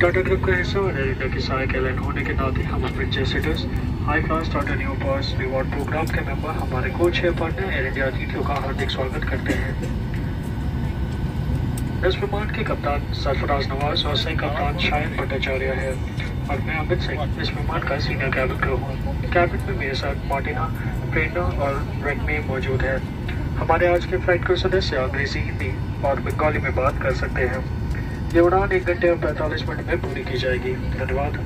Tata group का हिस्सा और एयर इंडिया की सहायक एयरलाइन होने के नाते हम अपने जेटर्स हाई क्लास टाटा न्यू पास रिवॉर्ड प्रोग्राम के मेंबर हमारे coach share partner air India अतिथियों का हार्दिक स्वागत करते हैं। इस विमान के कप्तान सरफराज नवाज और सही कप्तान शायन भट्टाचार्य है और मैं अमित सिंह इस विमान का सीनियर कैबिन क्रू हूँ। कैबिन में मेरे साथ मार्टिना, प्रेरणा और रेडमे मौजूद है। हमारे आज के फ्लाइट क्रू सदस्य अंग्रेजी, हिंदी और बंगाली में बात कर सकते हैं। ये उड़ान 1 घंटे और 45 मिनट में पूरी की जाएगी। धन्यवाद।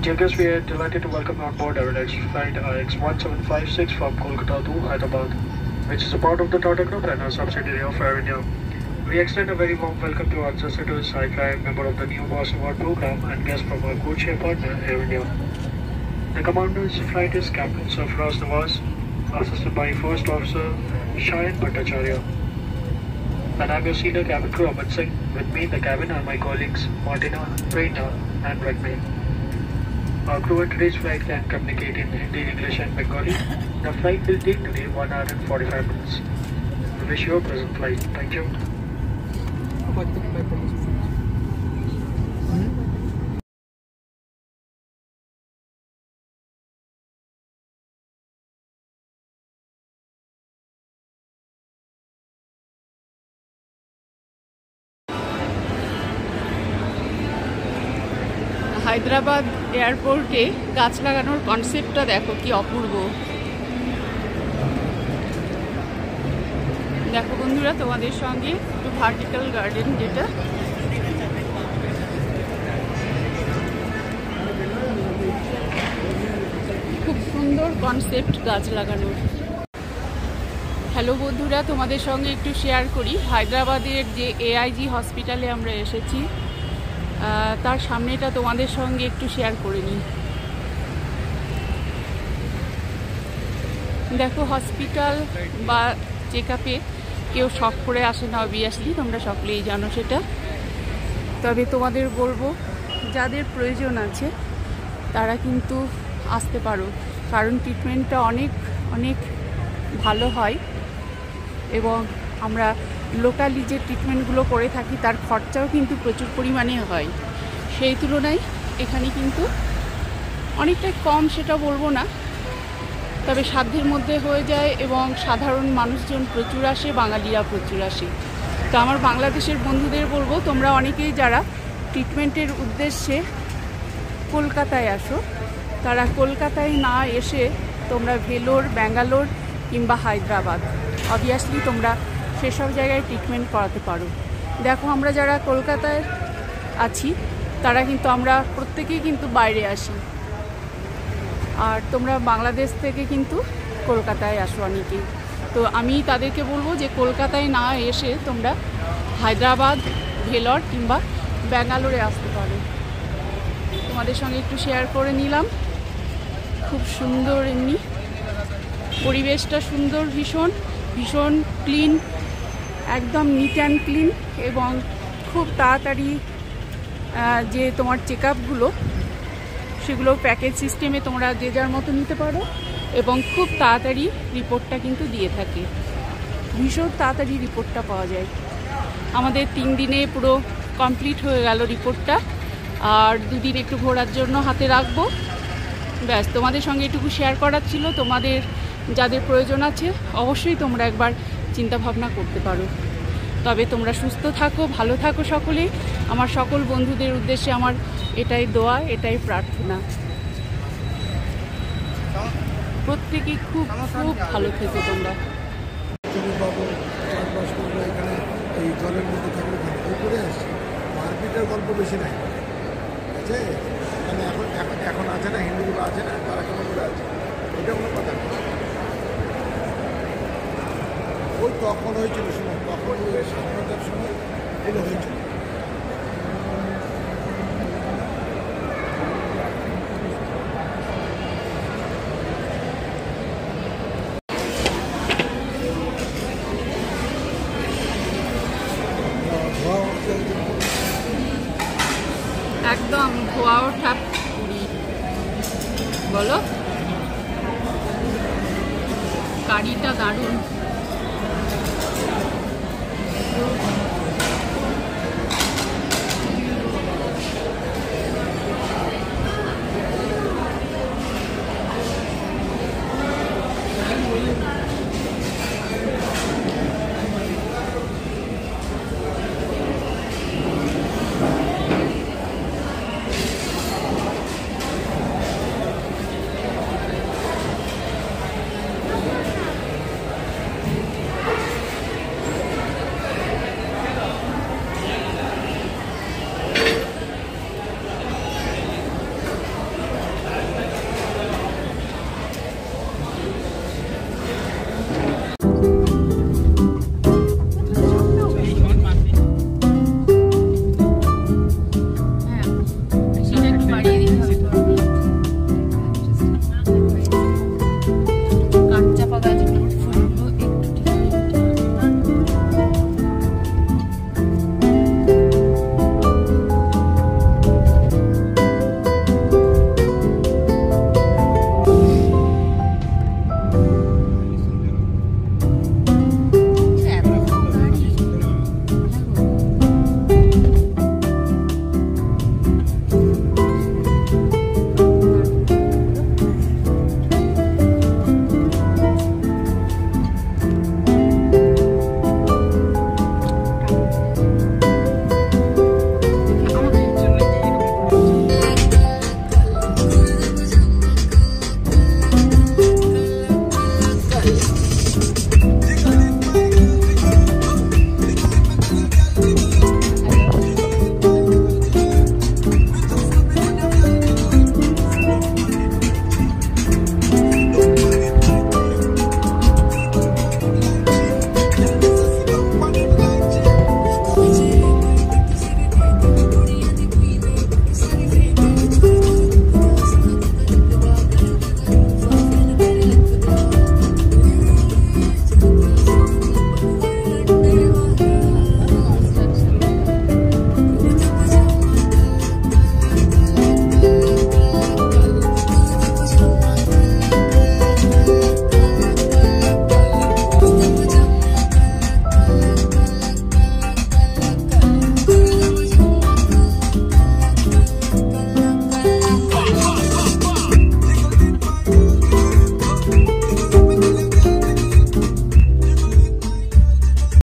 Dear guests, we are delighted to welcome you on board our next flight IX1756 from Kolkata to Hyderabad, which is a part of the Tata Group and a subsidiary of Air India. We extend a very warm welcome to our visitors, high-fly member of the New Boss Award program and guests from our co-chair partner, Air India. The commander's flight is Captain Sarfaraz Nawaz, assisted by First Officer Shayan Bhattacharya. And I'm your senior cabin crew, Amit Singh. With me in the cabin are my colleagues, Martina, Prerna and Redme. Our crew at today's flight can communicate in Hindi, English and Bengali. The flight will take today 1 hour and 45 minutes. We wish you a pleasant flight. Thank you. Hyderabad এয়ারপোর্টে গাছ লাগানোর কনসেপ্টটা দেখো কি অপূর্ব। দেখো বন্ধুরা, তোমাদের সঙ্গে একটু ভার্টিক্যাল গার্ডেন, যেটা খুব সুন্দর কনসেপ্ট গাছ লাগানোর। হ্যালো বন্ধুরা, তোমাদের সঙ্গে একটু শেয়ার করি হায়দ্রাবাদের যে এআইজি হসপিটালে আমরা এসেছি তার সামনেটা তোমাদের সঙ্গে একটু শেয়ার করে নিই। দেখো, হসপিটাল বা চেক আপে কেউ শখ করে আসে না, অবভিয়াসলি তোমরা সকলেই জানো সেটা। তবে তোমাদের বলবো, যাদের প্রয়োজন আছে তারা কিন্তু আসতে পারো, কারণ ট্রিটমেন্টটা অনেক অনেক ভালো হয় এবং আমরা লোকালি যে ট্রিটমেন্টগুলো করে থাকি তার খরচাও কিন্তু প্রচুর পরিমাণে হয়। সেই তুলনায় এখানে কিন্তু অনেকটাই কম, সেটা বলবো না, তবে সাধ্যের মধ্যে হয়ে যায় এবং সাধারণ মানুষজন প্রচুর আসে, বাঙালিরা প্রচুর আসে। তো আমার বাংলাদেশের বন্ধুদের বলবো, তোমরা অনেকেই যারা ট্রিটমেন্টের উদ্দেশ্যে কলকাতায় আসো, তারা কলকাতায় না এসে তোমরা ভেলোর, ব্যাঙ্গালোর কিংবা হায়দ্রাবাদ, অবভিয়াসলি তোমরা সেসব জায়গায় ট্রিটমেন্ট করাতে পারো। দেখো, আমরা যারা কলকাতায় আছি তারা কিন্তু আমরা প্রত্যেকেই কিন্তু বাইরে আসি, আর তোমরা বাংলাদেশ থেকে কিন্তু কলকাতায় আসো অনেকেই। তো আমি তাদেরকে বলবো যে কলকাতায় না এসে তোমরা হায়দ্রাবাদ, ভেলোর কিংবা ব্যাঙ্গালোরে আসতে পারো। তোমাদের সঙ্গে একটু শেয়ার করে নিলাম। খুব সুন্দর, এমনি পরিবেশটা সুন্দর, ভীষণ ভীষণ ক্লিন, একদম নিট অ্যান্ড ক্লিন এবং খুব তাড়াতাড়ি যে তোমার চেক আপগুলো সেগুলো প্যাকেজ সিস্টেমে তোমরা যে যার মতো নিতে পারো এবং খুব তাড়াতাড়ি রিপোর্টটা কিন্তু দিয়ে থাকে। ভীষণ তাড়াতাড়ি রিপোর্টটা পাওয়া যায়। আমাদের 3 দিনে পুরো কমপ্লিট হয়ে গেল রিপোর্টটা, আর 2 দিন একটু ঘোরার জন্য হাতে রাখবো। ব্যাস, তোমাদের সঙ্গে এটুকু শেয়ার করার ছিল। তোমাদের যাদের প্রয়োজন আছে অবশ্যই তোমরা একবার চিন্তা ভাবনা করতে পারো। তবে তোমরা সুস্থ থাকো, ভালো থাকো সকলেই। আমার সকল বন্ধুদের উদ্দেশ্যে আমার এটাই দোয়া, এটাই প্রার্থনা। প্রত্যেকেই খুব খুব ভালো থেকো তোমরা। এই জলের মধ্যে থাকলে করে আসছে, মারপিটের গল্প বেশি নাই, ঠিক আছে? মানে এখন আছে না, হিন্দুগুলো আছে না, তারা কেমন করে আছে, এটা কোনো কথা নেই। ওই তখন হয়েছিল সময়, তখন ওই স্বাধীনতার সময় এগুলো হয়েছিল। একদম ধোয়া ওঠা পুরি, বলো, কারিটা দারুণ।